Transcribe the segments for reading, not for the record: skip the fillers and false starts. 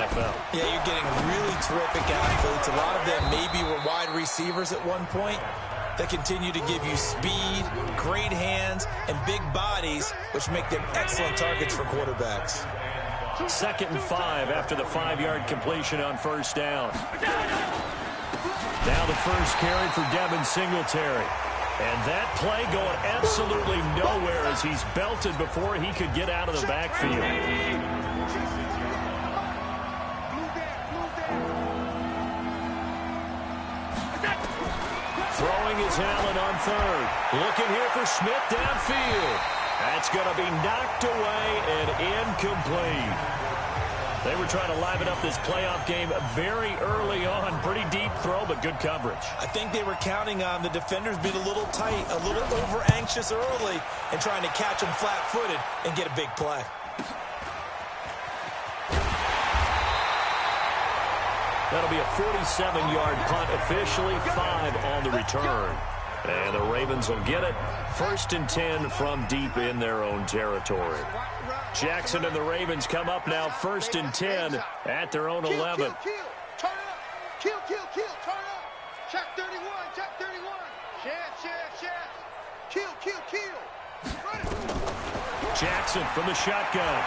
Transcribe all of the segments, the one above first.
NFL. Yeah, you're getting really terrific athletes. A lot of them maybe were wide receivers at one point. They continue to give you speed, great hands, and big bodies, which make them excellent targets for quarterbacks. 2nd and 5 after the 5-yard completion on first down. Now the first carry for Devin Singletary. And that play going absolutely nowhere as he's belted before he could get out of the backfield. Throwing is Allen on third. Looking here for Smith downfield. That's going to be knocked away and incomplete. They were trying to liven up this playoff game very early on. Pretty deep throw, but good coverage. I think they were counting on the defenders being a little tight, a little over-anxious early, and trying to catch them flat-footed and get a big play. That'll be a 47-yard punt, officially 5 on the return. And the Ravens will get it. 1st and 10 from deep in their own territory. Jackson and the Ravens come up now 1st and 10 at their own 11. Turn up. Kill. Turn up. Check 31. Shaft. Kill. Jackson from the shotgun.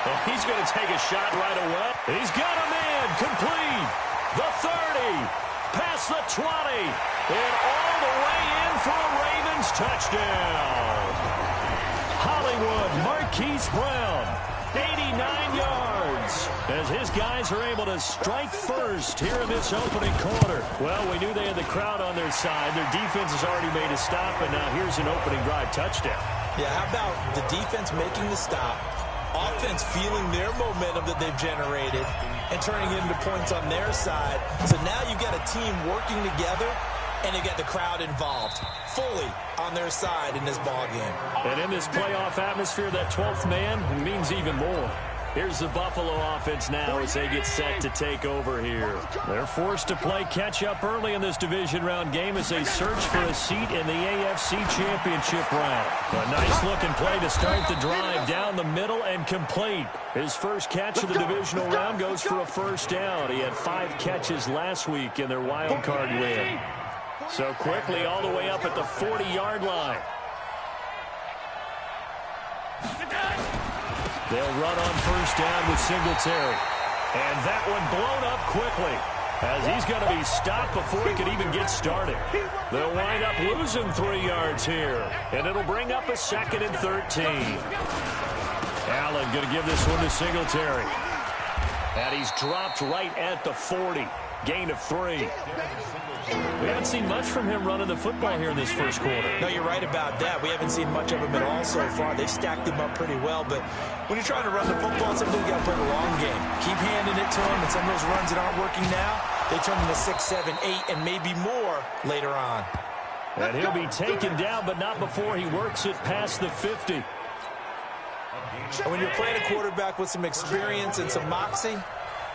Well, he's going to take a shot right away. He's got a man. Complete. The 30. Past the 20. And all the way in for a Ravens touchdown. Hollywood Marquise Brown, 89 yards, as his guys are able to strike first here in this opening quarter. Well, we knew they had the crowd on their side. Their defense has already made a stop, and now here's an opening drive touchdown. Yeah, how about the defense making the stop, offense feeling their momentum that they've generated, and turning it into points on their side. So now you've got a team working together, and you got the crowd involved fully on their side in this ball game. And in this playoff atmosphere, that 12th man means even more. Here's the Buffalo offense now as they get set to take over here. They're forced to play catch-up early in this division round game as they search for a seat in the AFC Championship round. A nice-looking play to start the drive down the middle and complete. His first catch of the divisional round goes for a first down. He had 5 catches last week in their wild card win. So quickly all the way up at the 40-yard line. They'll run on first down with Singletary. And that one blown up quickly as he's going to be stopped before he could even get started. They'll wind up losing 3 yards here. And it'll bring up a 2nd and 13. Allen going to give this one to Singletary. And he's dropped right at the 40. Gain of 3. We haven't seen much from him running the football here in this first quarter. No, you're right about that. We haven't seen much of him at all so far. They've stacked him up pretty well, but when you're trying to run the football, sometimes you got to play the long game. Keep handing it to him, and some of those runs that aren't working now, they turn into 6, 7, 8, and maybe more later on. And he'll be taken down, but not before he works it past the 50. And when you're playing a quarterback with some experience and some moxie,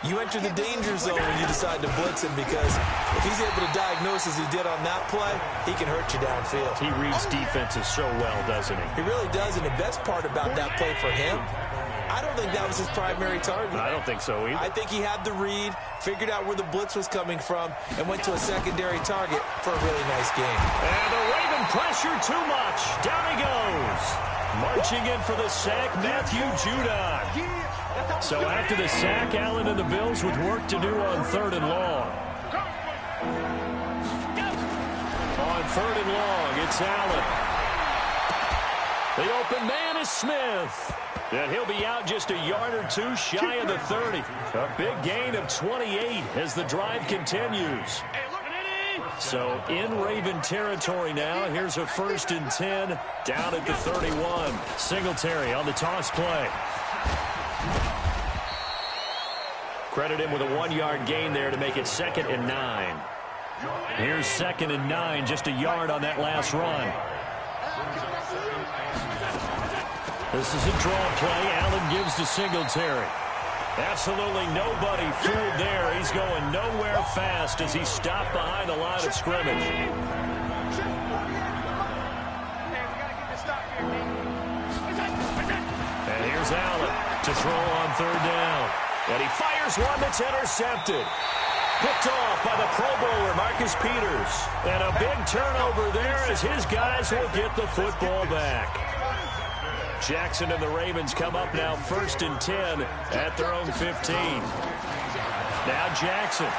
you enter the danger zone when you decide to blitz him, because if he's able to diagnose as he did on that play, he can hurt you downfield. He reads defenses so well, doesn't he? He really does, and the best part about that play for him, I don't think that was his primary target. I don't think so either. I think he had the read, figured out where the blitz was coming from, and went to a secondary target for a really nice game. And the Raven pressure too much. Down he goes. Marching in for the sack, Matthew Judon. So after the sack, Allen and the Bills with work to do on 3rd and long. On 3rd and long, it's Allen. The open man is Smith. And he'll be out just a yard or 2 shy of the 30. A big gain of 28 as the drive continues. So in Raven territory now. Here's a 1st and 10 down at the 31. Singletary on the toss play. Credit him with a 1-yard gain there to make it 2nd and 9. Here's 2nd and 9, just a yard on that last run. This is a draw play. Allen gives to Singletary. Absolutely nobody fooled there. He's going nowhere fast as he's stopped behind the line of scrimmage. And here's Allen to throw on 3rd down. And he fires one that's intercepted. Picked off by the Pro Bowler, Marcus Peters. And a big turnover there as his guys will get the football back. Jackson and the Ravens come up now 1st and 10 at their own 15. Now Jackson.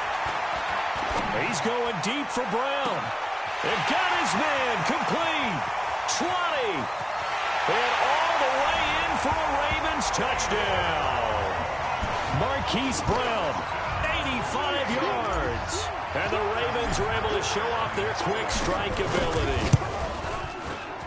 He's going deep for Brown. And got his man complete. 20. And all the way in for a Ravens touchdown. Marquise Brown, 85 yards. And the Ravens are able to show off their quick strike ability.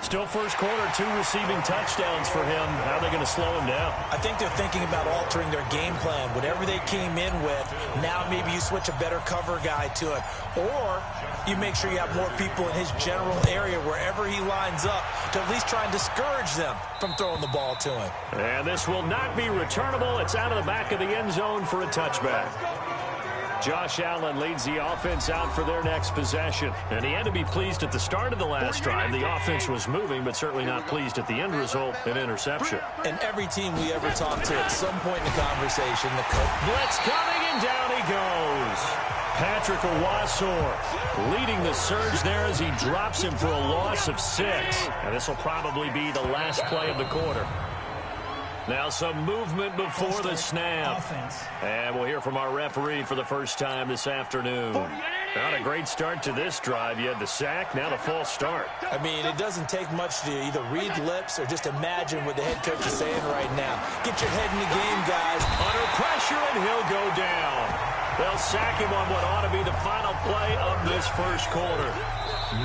Still first quarter, 2 receiving touchdowns for him. How are they going to slow him down? I think they're thinking about altering their game plan. Whatever they came in with, now maybe you switch a better cover guy to it. Or you make sure you have more people in his general area wherever he lines up to at least try and discourage them from throwing the ball to him. And this will not be returnable. It's out of the back of the end zone for a touchback. Josh Allen leads the offense out for their next possession. And he had to be pleased at the start of the last drive. The offense was moving, but certainly not pleased at the end result, an interception. And every team we ever talk to at some point in the conversation, the coach. Blitz coming, and down he goes. Patrick Owasor leading the surge there as he drops him for a loss of 6. And this will probably be the last play of the quarter. Now some movement before the snap. And we'll hear from our referee for the first time this afternoon. Not a great start to this drive. You had the sack, now the false start. I mean, it doesn't take much to either read lips or just imagine what the head coach is saying right now. Get your head in the game, guys. Under pressure, and he'll go down. They'll sack him on what ought to be the final play of this first quarter.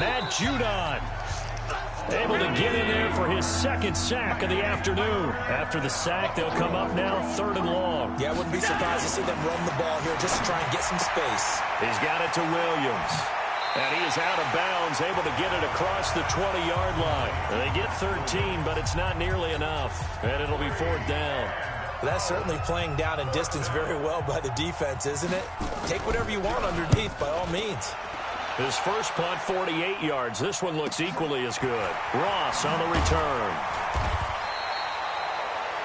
Matt Judon able to get in there for his 2nd sack of the afternoon. After the sack, they'll come up now 3rd and long. Yeah, I wouldn't be surprised to see them run the ball here just to try and get some space. He's got it to Williams. And he is out of bounds, able to get it across the 20-yard line. And they get 13, but it's not nearly enough. And it'll be 4th down. That's certainly playing down in distance very well by the defense, isn't it? Take whatever you want underneath, by all means. His first punt, 48 yards. This one looks equally as good. Ross on the return.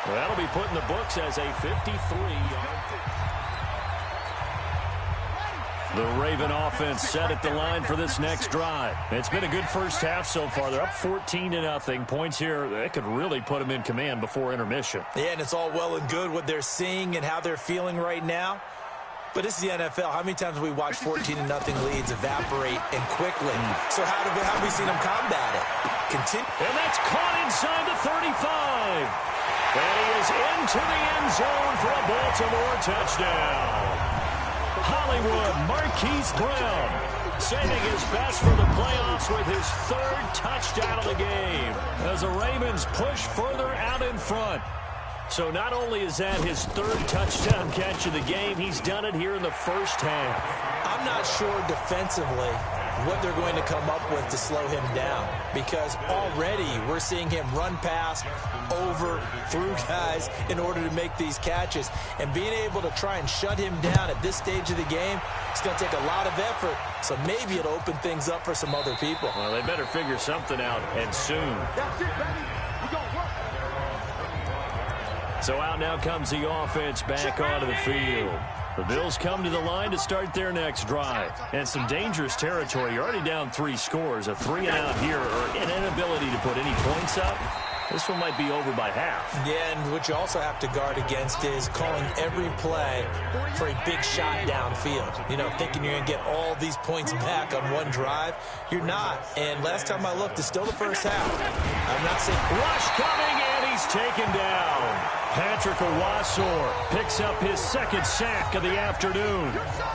That'll be put in the books as a 53-yard. The Raven offense set at the line for this next drive. It's been a good first half so far. They're up 14-0. Points here, that could really put them in command before intermission. Yeah, and it's all well and good what they're seeing and how they're feeling right now. But this is the NFL. How many times have we watched 14-0 leads evaporate and quickly? So how have we seen them combat it? And that's caught inside the 35. And he is into the end zone for a Baltimore touchdown. Hollywood Marquise Brown saving his best for the playoffs with his 3rd touchdown of the game as the Ravens push further out in front. So not only is that his 3rd touchdown catch of the game, he's done it here in the first half. I'm not sure defensively what they're going to come up with to slow him down, because already we're seeing him run past, over, through guys in order to make these catches. And being able to try and shut him down at this stage of the game, it's going to take a lot of effort. So maybe it'll open things up for some other people. Well, they better figure something out, and soon. That's it, baby. We gonna work. So out now comes the offense back onto the field. The Bills come to the line to start their next drive. And some dangerous territory. You're already down 3 scores. A 3-and-out here, or an inability to put any points up. This one might be over by half. Yeah, and what you also have to guard against is calling every play for a big shot downfield. You know, thinking you're going to get all these points back on one drive. You're not. And last time I looked, it's still the first half. I'm not saying... Rush coming, and he's taken down. Patrick Owasor picks up his 2nd sack of the afternoon.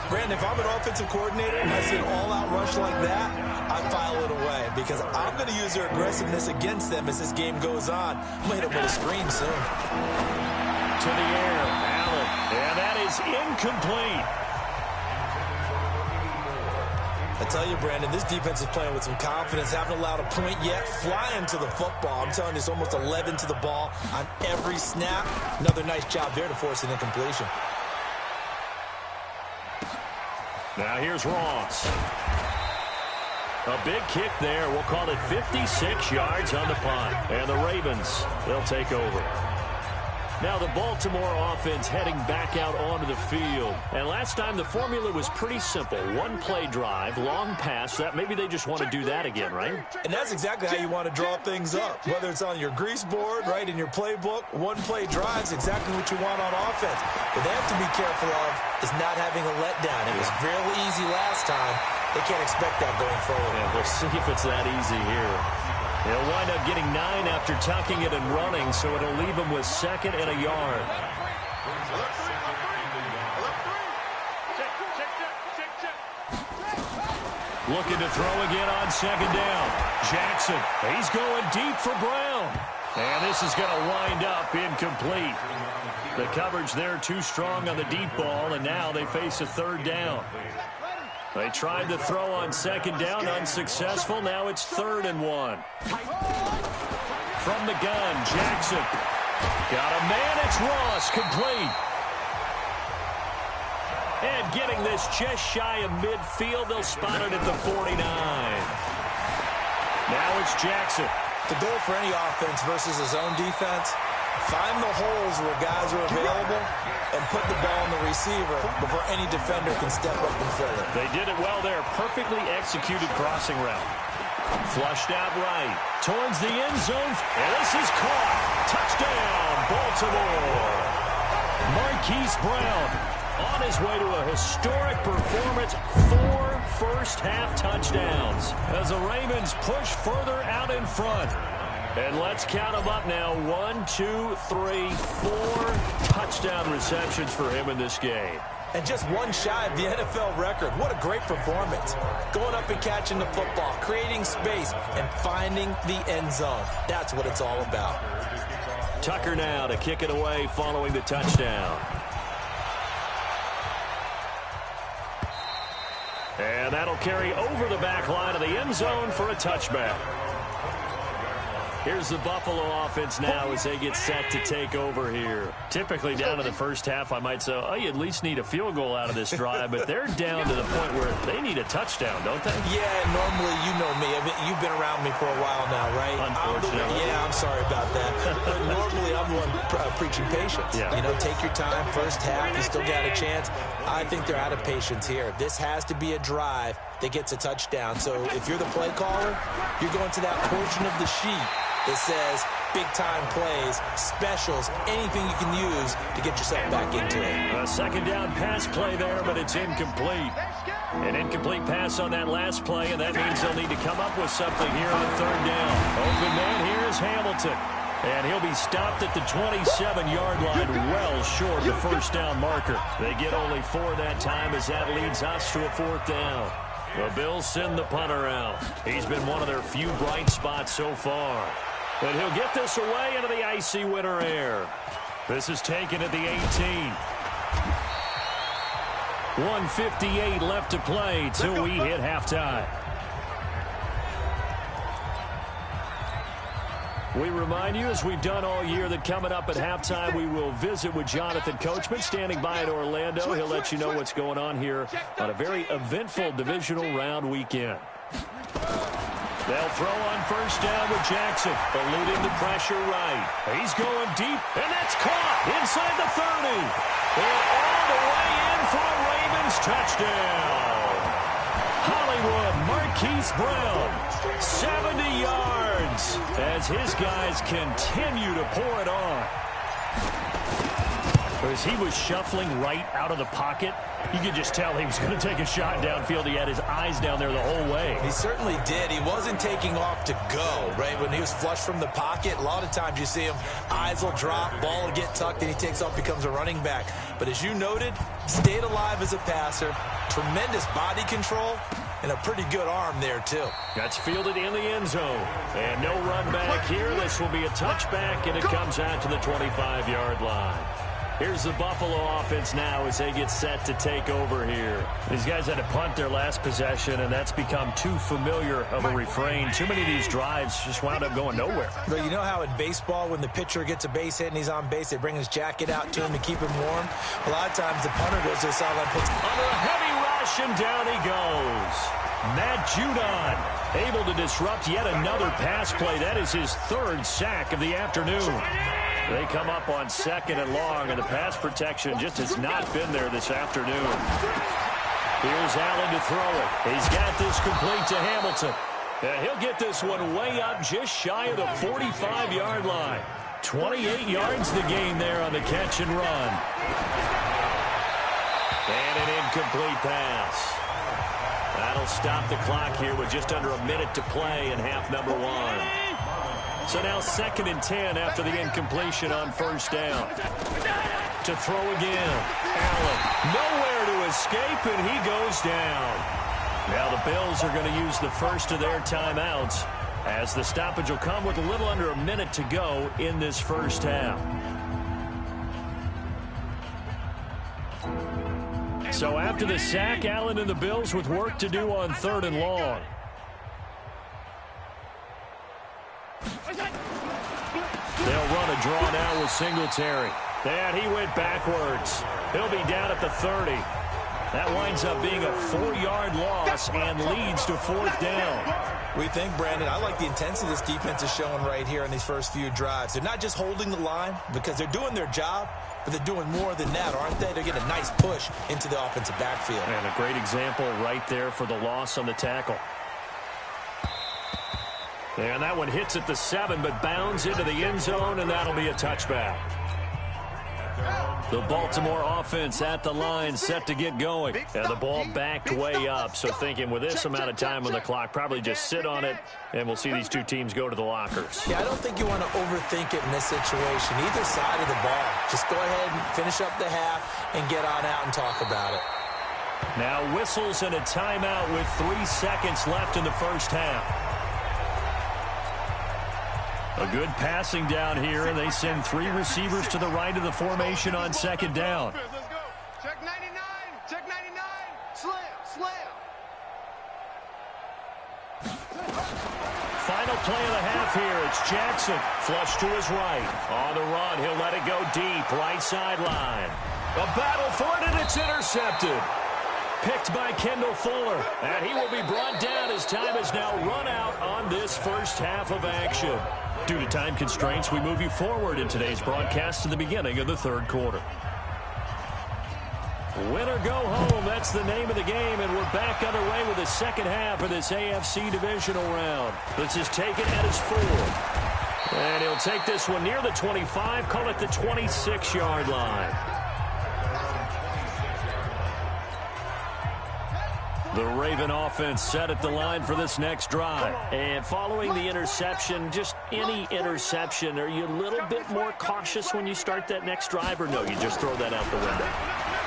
Brandon, if I'm an offensive coordinator and I see an all-out rush like that, I file it away because I'm going to use their aggressiveness against them as this game goes on. I'm going to hit them with a screen soon. To the air, Allen, and that is incomplete. I tell you, Brandon, this defense is playing with some confidence. Haven't allowed a point yet. Flying to the football. I'm telling you, it's almost 11 to the ball on every snap. Another nice job there to force an incompletion. Now here's Ross. A big kick there. We'll call it 56 yards on the punt. And the Ravens, they'll take over. Now the Baltimore offense heading back out onto the field. And last time the formula was pretty simple. One-play drive, long pass. That maybe they just want to do that again, right? And that's exactly how you want to draw things up. Whether it's on your grease board, right, in your playbook, one-play drive is exactly what you want on offense. What they have to be careful of is not having a letdown. It was real easy last time. They can't expect that going forward. Yeah, we'll see if it's that easy here. He'll wind up getting 9 after tucking it and running, so it'll leave him with 2nd and a yard. Looking to throw again on 2nd down. Jackson, he's going deep for Brown. And this is going to wind up incomplete. The coverage there too strong on the deep ball, and now they face a 3rd down. They tried to throw on 2nd down, unsuccessful. Now it's 3rd and 1. From the gun, Jackson. Got a man, it's Ross, complete. And getting this just shy of midfield, they'll spot it at the 49. Now it's Jackson. The goal for any offense versus a zone defense, find the holes where guys are available and put the ball on the receiver before any defender can step up and fill it. They did it well there. Perfectly executed crossing route. Flushed out right. Towards the end zone. And this is caught. Touchdown, Baltimore. Marquise Brown on his way to a historic performance. 4 first-half touchdowns as the Ravens push further out in front. And let's count them up now. 1, 2, 3, 4 touchdown receptions for him in this game. And just one shy of the NFL record. What a great performance. Going up and catching the football, creating space, and finding the end zone. That's what it's all about. Tucker now to kick it away following the touchdown. And that'll carry over the back line of the end zone for a touchback. Here's the Buffalo offense now as they get set to take over here. Typically down to the first half, I might say, oh, you at least need a field goal out of this drive, but they're down to the point where they need a touchdown, don't they? Yeah, normally, you know me. I mean, you've been around me for a while now, right? Unfortunately. I'm sorry about that. But normally, I'm the one preaching patience. Yeah. You know, take your time. First half, you still got a chance. I think they're out of patience here. This has to be a drive that gets a touchdown. So if you're the play caller, you're going to that portion of the sheet that says big-time plays, specials, anything you can use to get yourself back into it. A 2nd down pass play there, but it's incomplete. An incomplete pass on that last play, and that means they'll need to come up with something here on 3rd down. Open man here is Hamilton. And he'll be stopped at the 27-yard line, well short the first down marker. They get only 4 that time as that leads us to a 4th down. The Bills send the punter out. He's been one of their few bright spots so far. But he'll get this away into the icy winter air. This is taken at the 18. 1:58 left to play till we hit halftime. We remind you, as we've done all year, that coming up at halftime, we will visit with Jonathan Coachman standing by in Orlando. He'll let you know what's going on here on a very eventful divisional round weekend. They'll throw on 1st down with Jackson, eluding the pressure right. He's going deep, and that's caught inside the 30. And all the way in for a Ravens touchdown. Hollywood, Marquise Brown, 70 yards as his guys continue to pour it on. As he was shuffling right out of the pocket, you could just tell he was going to take a shot downfield. He had his eyes down there the whole way. He certainly did. He wasn't taking off to go, right? When he was flushed from the pocket, a lot of times you see him, eyes will drop, ball will get tucked, and he takes off, becomes a running back. But as you noted, stayed alive as a passer, tremendous body control, and a pretty good arm there, too. That's fielded in the end zone. And no run back here. This will be a touchback, and it comes out to the 25-yard line. Here's the Buffalo offense now as they get set to take over here. These guys had to punt their last possession, and that's become too familiar of a refrain. Too many of these drives just wound up going nowhere. But you know how in baseball, when the pitcher gets a base hit and he's on base, they bring his jacket out to him to keep him warm? A lot of times the punter goes to the sideline, puts under a heavy rush, and down he goes. Matt Judon able to disrupt yet another pass play. That is his 3rd sack of the afternoon. They come up on 2nd and long, and the pass protection just has not been there this afternoon. Here's Allen to throw it. He's got this complete to Hamilton. He'll get this one way up just shy of the 45-yard line. 28 yards the gain there on the catch and run. And an incomplete pass. That'll stop the clock here with just under a minute to play in half number 1. So now 2nd and 10 after the incompletion on 1st down. To throw again. Allen nowhere to escape, and he goes down. Now the Bills are going to use the first of their timeouts, as the stoppage will come with a little under a minute to go in this first half. So after the sack, Allen and the Bills with work to do on 3rd and long. They'll run a draw now with Singletary. And he went backwards. He'll be down at the 30. That winds up being a 4-yard loss and leads to 4th down. We think, Brandon, I like the intensity this defense is showing right here in these first few drives. They're not just holding the line because they're doing their job, but they're doing more than that, aren't they? They're getting a nice push into the offensive backfield. And a great example right there for the loss on the tackle. And that one hits at the 7, but bounds into the end zone, and that'll be a touchback. The Baltimore offense at the line, set to get going. And the ball backed way up, so thinking with this amount of time on the clock, probably just sit on it, and we'll see these two teams go to the lockers. Yeah, I don't think you want to overthink it in this situation. Either side of the ball. Just go ahead and finish up the half and get on out and talk about it. Now whistles and a timeout with 3 seconds left in the first half. A good passing down here, and they send 3 receivers to the right of the formation on 2nd down. Let's go. Check 99. Check 99. Slam. Slam. Final play of the half here. It's Jackson. Flush to his right. On the run, he'll let it go deep. Right sideline. A battle for it, and it's intercepted. Picked by Kendall Fuller. And he will be brought down as time is now run out on this first half of action. Due to time constraints, we move you forward in today's broadcast to the beginning of the 3rd quarter. Win or go home, that's the name of the game, and we're back underway with the second half of this AFC divisional round. This is taken at his 4. And he'll take this one near the 25, call it the 26-yard line. The Raven offense set at the line for this next drive. And following the interception, just any interception, are you a little bit more cautious when you start that next drive, or no, you just throw that out the window?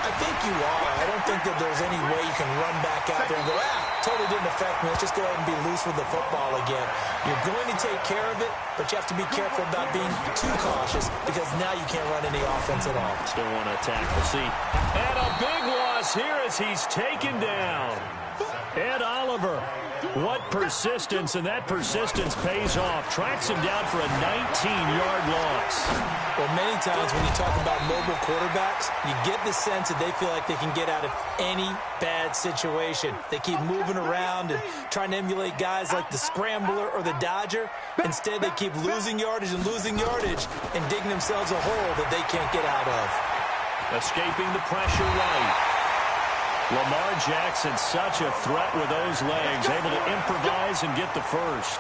I think you are. I don't think that there's any way you can run back out there and go, totally didn't affect me. Let's just go ahead and be loose with the football again. You're going to take care of it, but you have to be careful about being too cautious because now you can't run any offense at all. Still want to attack. We'll see. And a big loss here as he's taken down. Ed Oliver. What persistence, and that persistence pays off. Tracks him down for a 19-yard loss. Well, many times when you talk about mobile quarterbacks, you get the sense that they feel like they can get out of any bad situation. They keep moving around and trying to emulate guys like the Scrambler or the Dodger. Instead, they keep losing yardage and digging themselves a hole that they can't get out of. Escaping the pressure right. Lamar Jackson, such a threat with those legs, able to improvise and get the first.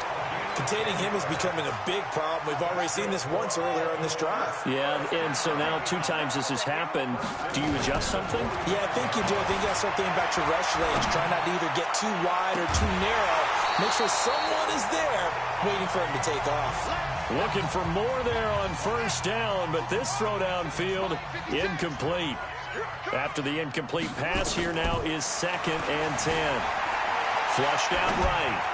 Containing him is becoming a big problem. We've already seen this once earlier in this drive. Yeah, and so now 2 times this has happened. Do you adjust something? Yeah, I think you do. I think you got to start thinking about your rush lanes. Try not to either get too wide or too narrow. Make sure someone is there waiting for him to take off. Looking for more there on first down, but this throw downfield incomplete. After the incomplete pass, here now is 2nd and 10. Flushed out right.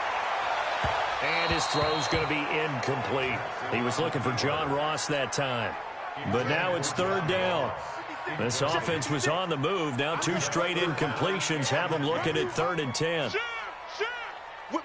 And his throw's going to be incomplete. He was looking for John Ross that time. But now it's 3rd down. This offense was on the move. Now 2 straight incompletions have them looking at 3rd and 10. Whip.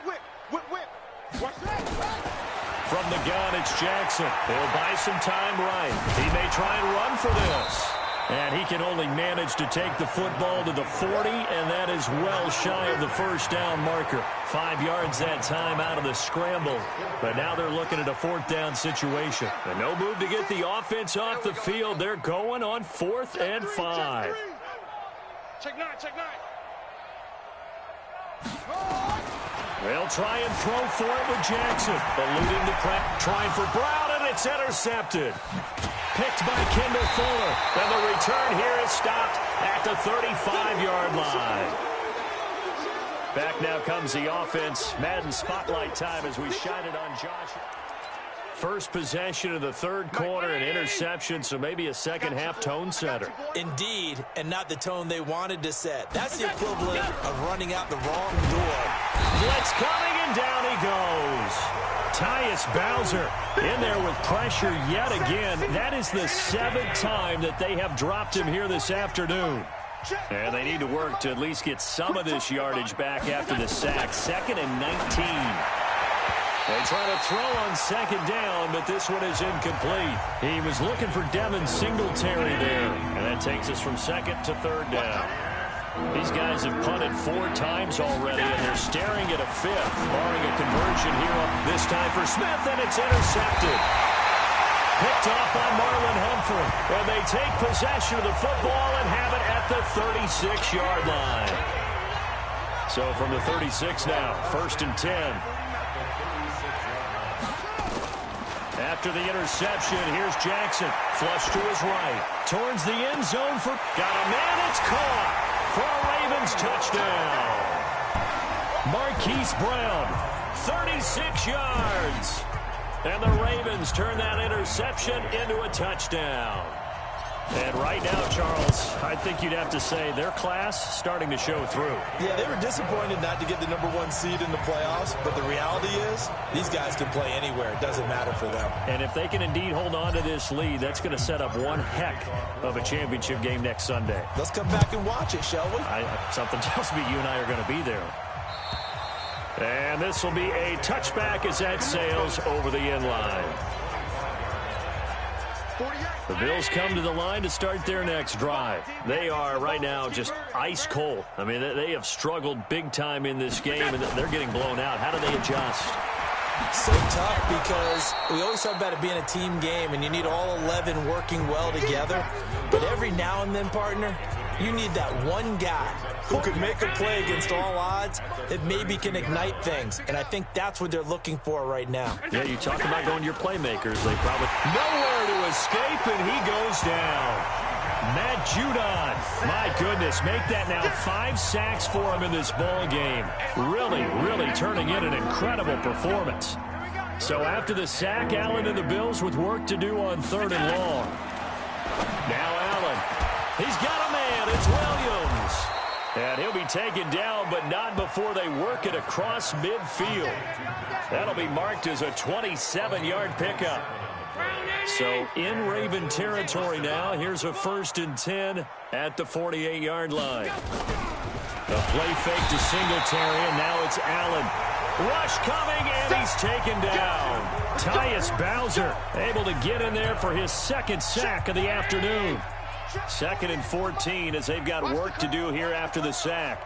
From the gun, it's Jackson. He'll buy some time right. He may try and run for this. And he can only manage to take the football to the 40, and that is well shy of the first down marker. 5 yards that time out of the scramble. But now they're looking at a 4th down situation. And no move to get the offense off the field. They're going on 4th and 5. Check 9, check 9. They'll try and throw for it with Jackson. Eluding the press, trying for Brown, and it's intercepted. Picked by Kendall Fuller. And the return here is stopped at the 35-yard line. Back now comes the offense. Madden spotlight time as we shine it on Josh. First possession of the third quarter, an interception, so maybe a second-half tone setter. Indeed, and not the tone they wanted to set. That's the equivalent of running out the wrong door. Blitz coming, and down he goes. Tyus Bowser in there with pressure yet again. That is the 7th time that they have dropped him here this afternoon. And they need to work to at least get some of this yardage back after the sack. 2nd and 19. They try to throw on 2nd down, but this one is incomplete. He was looking for Devin Singletary there. And that takes us from 2nd to 3rd down. These guys have punted 4 times already, and they're staring at a 5th, barring a conversion here this time for Smith, and it's intercepted. Picked off by Marlon Humphrey. And they take possession of the football and have it at the 36-yard line. So from the 36 now, 1st and 10. After the interception, here's Jackson. Flush to his right. Towards the end zone for... Got a man, it's caught for a Ravens touchdown. Marquise Brown, 36 yards. And the Ravens turn that interception into a touchdown. And right now, Charles, I think you'd have to say their class starting to show through. Yeah, they were disappointed not to get the #1 seed in the playoffs, but the reality is these guys can play anywhere. It doesn't matter for them. And if they can indeed hold on to this lead, that's going to set up one heck of a championship game next Sunday. Let's come back and watch it, shall we? Something tells me you and I are going to be there. And this will be a touchback as that sails over the end line. The Bills come to the line to start their next drive. They are right now just ice cold. I mean, they have struggled big time in this game, and they're getting blown out. How do they adjust? So tough because we always talk about it being a team game, and you need all 11 working well together. But every now and then, partner, you need that one guy who can make a play against all odds that maybe can ignite things. And I think that's what they're looking for right now. Yeah, you talk about going to your playmakers. They probably nowhere to escape, and he goes down. Matt Judon, my goodness, make that now 5 sacks for him in this ball game. Really turning in an incredible performance. So after the sack, Allen and the Bills with work to do on 3rd and long. Now Allen, he's got a man, it's Williams. And he'll be taken down, but not before they work it across midfield. That'll be marked as a 27-yard pickup. So in Raven territory now, here's a 1st and 10 at the 48-yard line. A play fake to Singletary, and now it's Allen. Rush coming, and he's taken down. Tyus Bowser able to get in there for his 2nd sack of the afternoon. 2nd and 14 as they've got work to do here after the sack.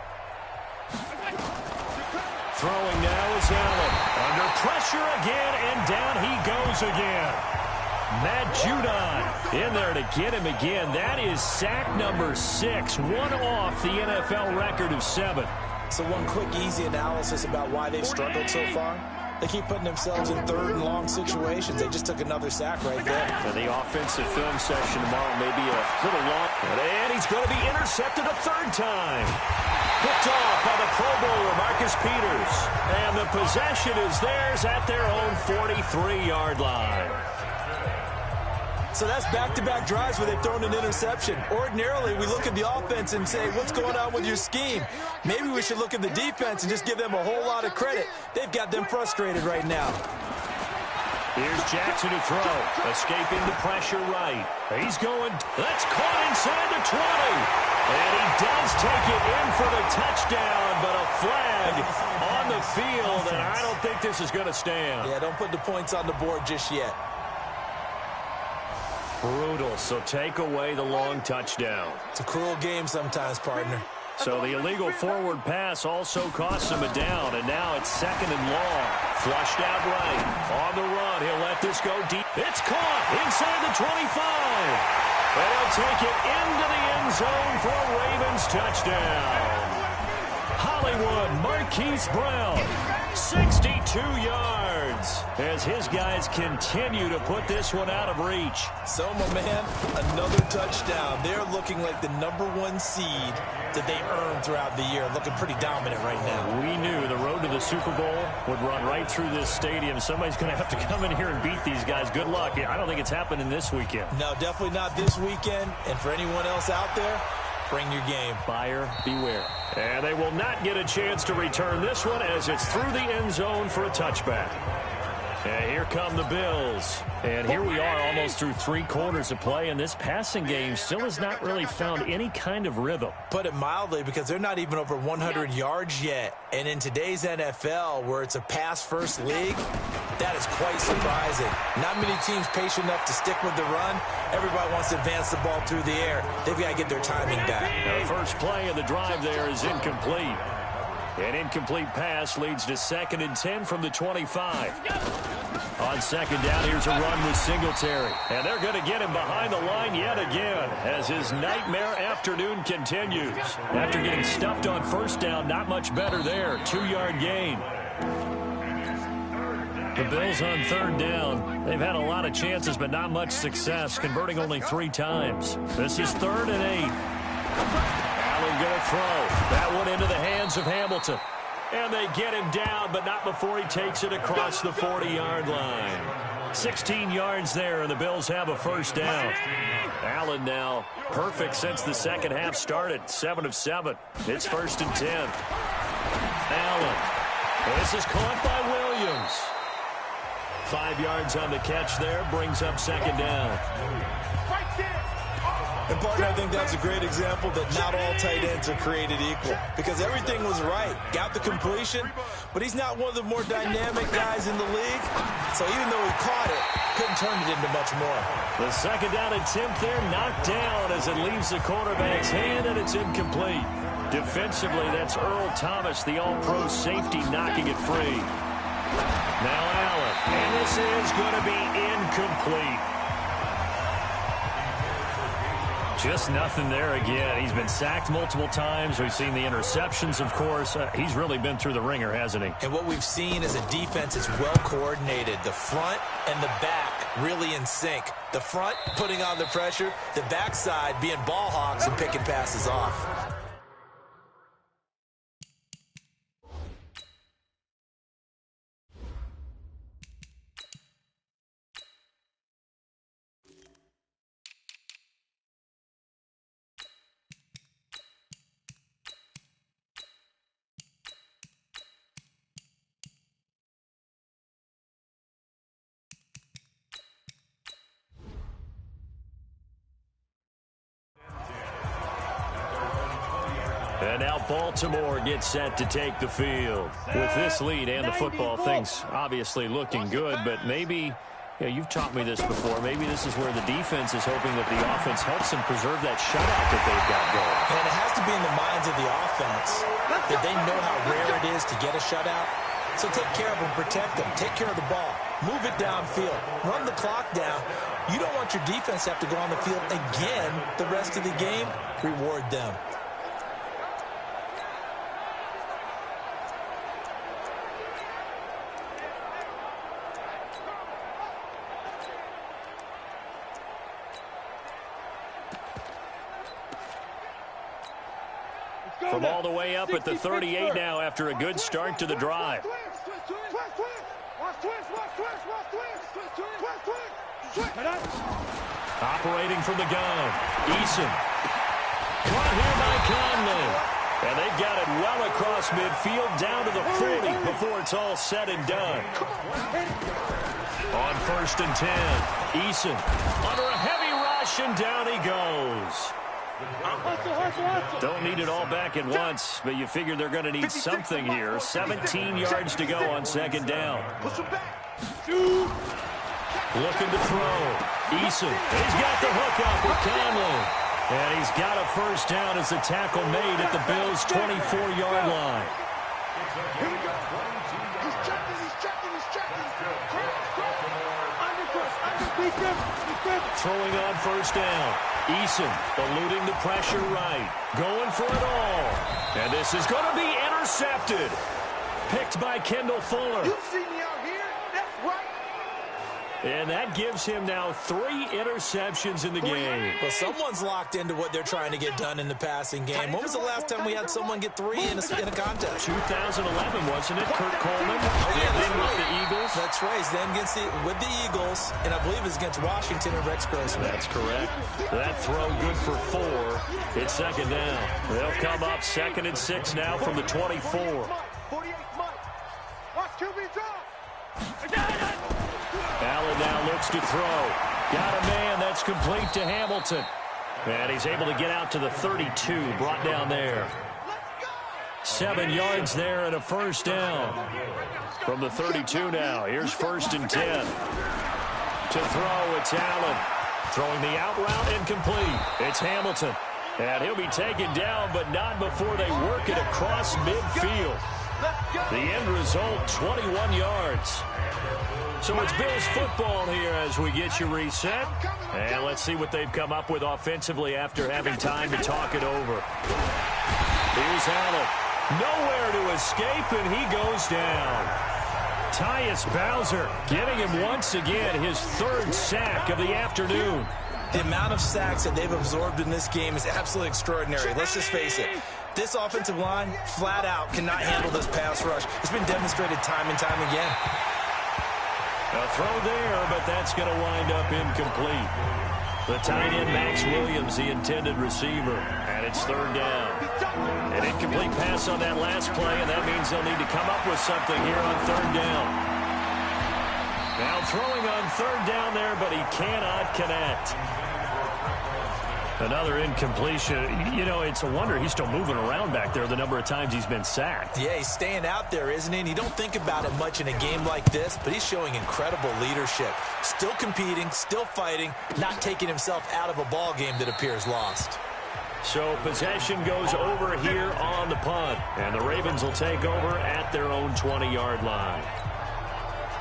Throwing now is Allen. Under pressure again, and down he goes again. Matt Judon in there to get him again. That is sack number 6, one off the NFL record of 7. So one quick, easy analysis about why they've struggled so far. They keep putting themselves in 3rd and long situations. They just took another sack right there. And the offensive film session tomorrow may be a little long. And he's going to be intercepted a 3rd time. Picked off by the Pro Bowler, Marcus Peters. And the possession is theirs at their own 43-yard line. So that's back-to-back drives where they've thrown an interception. Ordinarily, we look at the offense and say, what's going on with your scheme? Maybe we should look at the defense and just give them a whole lot of credit. They've got them frustrated right now. Here's Jackson to throw. Escaping the pressure right. He's going. That's caught inside the 20. And he does take it in for the touchdown, but a flag on the field, and I don't think this is going to stand. Yeah, don't put the points on the board just yet. Brutal, so take away the long touchdown. It's a cruel game sometimes, partner. So the illegal forward pass also costs him a down, and now it's 2nd and long. Flushed out right. On the run, he'll let this go deep. It's caught inside the 25. And he'll take it into the end zone for a Ravens touchdown. Hollywood Marquise Brown, 62 yards, as his guys continue to put this one out of reach. So, my man, another touchdown. They're looking like the #1 seed that they earned throughout the year. Looking pretty dominant right now. We knew the road to the Super Bowl would run right through this stadium. Somebody's going to have to come in here and beat these guys. Good luck. I don't think it's happening this weekend. No, definitely not this weekend. And for anyone else out there, bring your game. Buyer beware. And they will not get a chance to return this one as it's through the end zone for a touchback. And here come the Bills. And here we are almost through 3 quarters of play, and this passing game still has not really found any kind of rhythm. Put it mildly, because they're not even over 100 yards yet. And in today's NFL, where it's a pass-first league, that is quite surprising. Not many teams patient enough to stick with the run. Everybody wants to advance the ball through the air. They've got to get their timing back. The first play of the drive there is incomplete. An incomplete pass leads to 2nd and 10 from the 25. On 2nd down, here's a run with Singletary. And they're going to get him behind the line yet again as his nightmare afternoon continues. After getting stuffed on 1st down, not much better there. 2-yard gain. The Bills on 3rd down. They've had a lot of chances, but not much success, converting only 3 times. This is 3rd and 8. Allen going to throw. That one into the hands of Hamilton. And they get him down, but not before he takes it across the 40-yard line. 16 yards there, and the Bills have a 1st down. Allen now perfect since the second half started. 7 of 7. It's 1st and 10. Allen. This is caught by Williams. 5 yards on the catch there, brings up 2nd down. And, partner, I think that's a great example that not all tight ends are created equal, because everything was right. Got the completion, but he's not one of the more dynamic guys in the league. So even though he caught it, couldn't turn it into much more. The 2nd down attempt there knocked down as it leaves the quarterback's hand, and it's incomplete. Defensively, that's Earl Thomas, the all-pro safety, knocking it free. Now Allen, and this is going to be incomplete. Just nothing there again. He's been sacked multiple times. We've seen the interceptions, of course. He's really been through the ringer, hasn't he? And what we've seen is a defense that's well coordinated. The front and the back really in sync. The front putting on the pressure, the backside being ball hawks and picking passes off. And now Baltimore gets set to take the field. With this lead and the football, things obviously looking good, but maybe, you've taught me this before, maybe this is where the defense is hoping that the offense helps them preserve that shutout that they've got going. And it has to be in the minds of the offense that they know how rare it is to get a shutout. So take care of them, protect them, take care of the ball, move it downfield, run the clock down. You don't want your defense to have to go on the field again the rest of the game. Reward them. From all the way up at the 38 now after a good start to the drive. Operating from the gun. Eason. Caught here by Conley. And they've got it well across midfield down to the 40 before it's all said and done. On 1st and 10. Eason under a heavy rush, and down he goes. Don't need it all back at once, but you figure they're going to need something here. 17 yards to go on 2nd down. Looking to throw. Eason, he's got the hook up with Conley. And he's got a first down as the tackle made at the Bills' 24-yard line. Here we go. He's checking. Throwing on first down. Eason eluding the pressure right. Going for it all. And this is going to be intercepted. Picked by Kendall Fuller. You see me out here? That's right. And that gives him now 3 interceptions in the game. Well, someone's locked into what they're trying to get done in the passing game. When was the last time we had someone get 3 in a contest? 2011, wasn't it? Kurt Coleman. Oh, yeah, that's with right. the Eagles. That's right. He's then with the Eagles, and I believe it's against Washington and Rex Grossman. That's correct. That throw good for 4. It's second down. They'll come up 2nd and 6 now from the 24. 48 months. Watch QB drop. Allen now looks to throw. Got a man. That's complete to Hamilton. And he's able to get out to the 32. Brought down there. 7 yards there and a first down. From the 32 now. Here's 1st and 10. To throw, it's Allen. Throwing the out route incomplete. It's Hamilton. And he'll be taken down, but not before they work it across midfield. The end result, 21 yards. So it's Bills football here as we get you reset. And let's see what they've come up with offensively after having time to talk it over. Here's Allen. Nowhere to escape, and he goes down. Tyus Bowser getting him once again his 3rd sack of the afternoon. The amount of sacks that they've absorbed in this game is absolutely extraordinary. Let's just face it. This offensive line, flat out, cannot handle this pass rush. It's been demonstrated time and time again. A throw there, but that's going to wind up incomplete. The tight end, Max Williams, the intended receiver, and it's 3rd down. An incomplete pass on that last play, and that means they'll need to come up with something here on 3rd down. Now throwing on 3rd down there, but he cannot connect. Another incompletion. You know, it's a wonder he's still moving around back there the number of times he's been sacked. Yeah, he's staying out there, isn't he? And you don't think about it much in a game like this, but he's showing incredible leadership. Still competing, still fighting, not taking himself out of a ball game that appears lost. So possession goes over here on the punt, and the Ravens will take over at their own 20-yard line.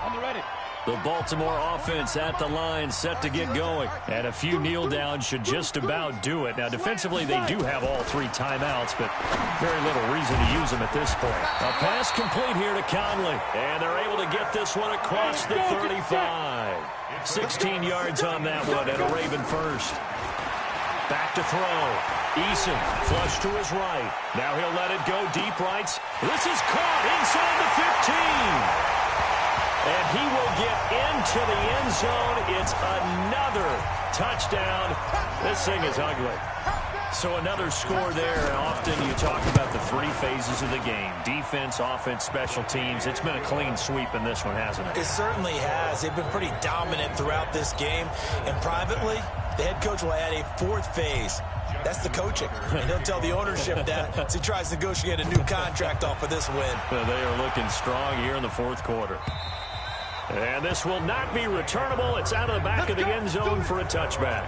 I'm ready. The Baltimore offense at the line, set to get going. And a few kneel downs should just about do it. Now, defensively, they do have all 3 timeouts, but very little reason to use them at this point. A pass complete here to Conley. And they're able to get this one across the 35. 16 yards on that one, and a Raven first. Back to throw. Eason, flush to his right. Now he'll let it go deep rights. This is caught inside the 15. And he will get into the end zone. It's another touchdown. This thing is ugly. So another score there. And often you talk about the 3 phases of the game. Defense, offense, special teams. It's been a clean sweep in this one, hasn't it? It certainly has. They've been pretty dominant throughout this game. And privately, the head coach will add a 4th phase. That's the coaching. And he'll tell the ownership that as he tries to negotiate a new contract off of this win. Well, they are looking strong here in the 4th quarter. And this will not be returnable. It's out of the back of the end zone for a touchback.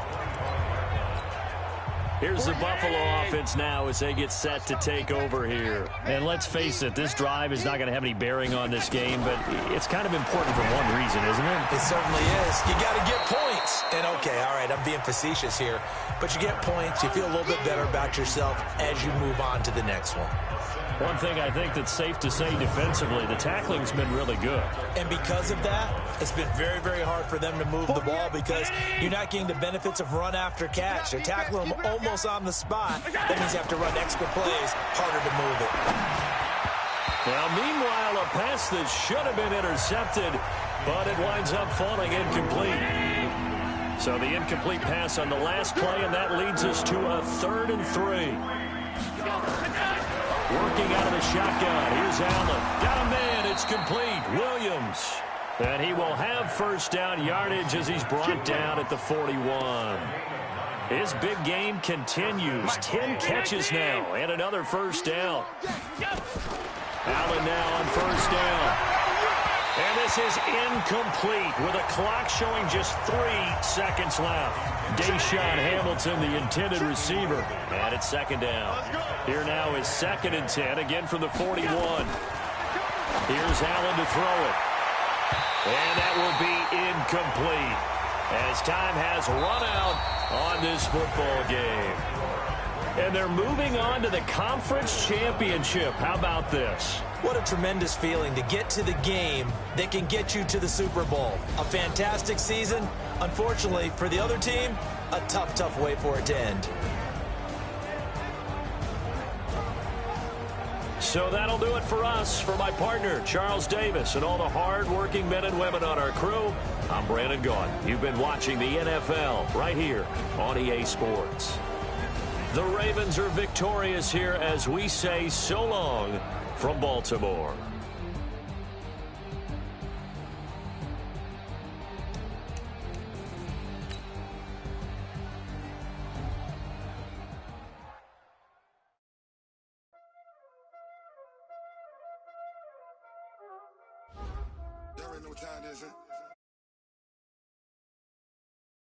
Here's the Buffalo offense now as they get set to take over here. And let's face it, this drive is not going to have any bearing on this game, but it's kind of important for one reason, isn't it? It certainly is. You got to get points. And okay, all right, I'm being facetious here, but you get points, you feel a little bit better about yourself as you move on to the next one. One thing I think that's safe to say defensively, the tackling's been really good. And because of that, it's been very, very hard for them to move the ball because you're not getting the benefits of run after catch. They're tackling them almost on the spot. That means you have to run extra plays, harder to move it. Well, meanwhile, a pass that should have been intercepted, but it winds up falling incomplete. So the incomplete pass on the last play, and that leads us to a 3rd and 3. Working out of the shotgun. Here's Allen. Got a man. It's complete. Williams. And he will have first down yardage as he's brought down at the 41. His big game continues. 10 catches now and another first down. Allen now on first down. And this is incomplete with a clock showing just 3 seconds left. Deshaun Hamilton, the intended receiver. And it's second down. Here now is 2nd and 10, again from the 41. Here's Allen to throw it. And that will be incomplete as time has run out on this football game. And they're moving on to the conference championship. How about this? What a tremendous feeling to get to the game that can get you to the Super Bowl. A fantastic season. Unfortunately, for the other team, a tough, tough way for it to end. So that'll do it for us. For my partner, Charles Davis, and all the hard-working men and women on our crew, I'm Brandon Gaudin. You've been watching the NFL right here on EA Sports. The Ravens are victorious here as we say so long from Baltimore. There ain't no time, is it?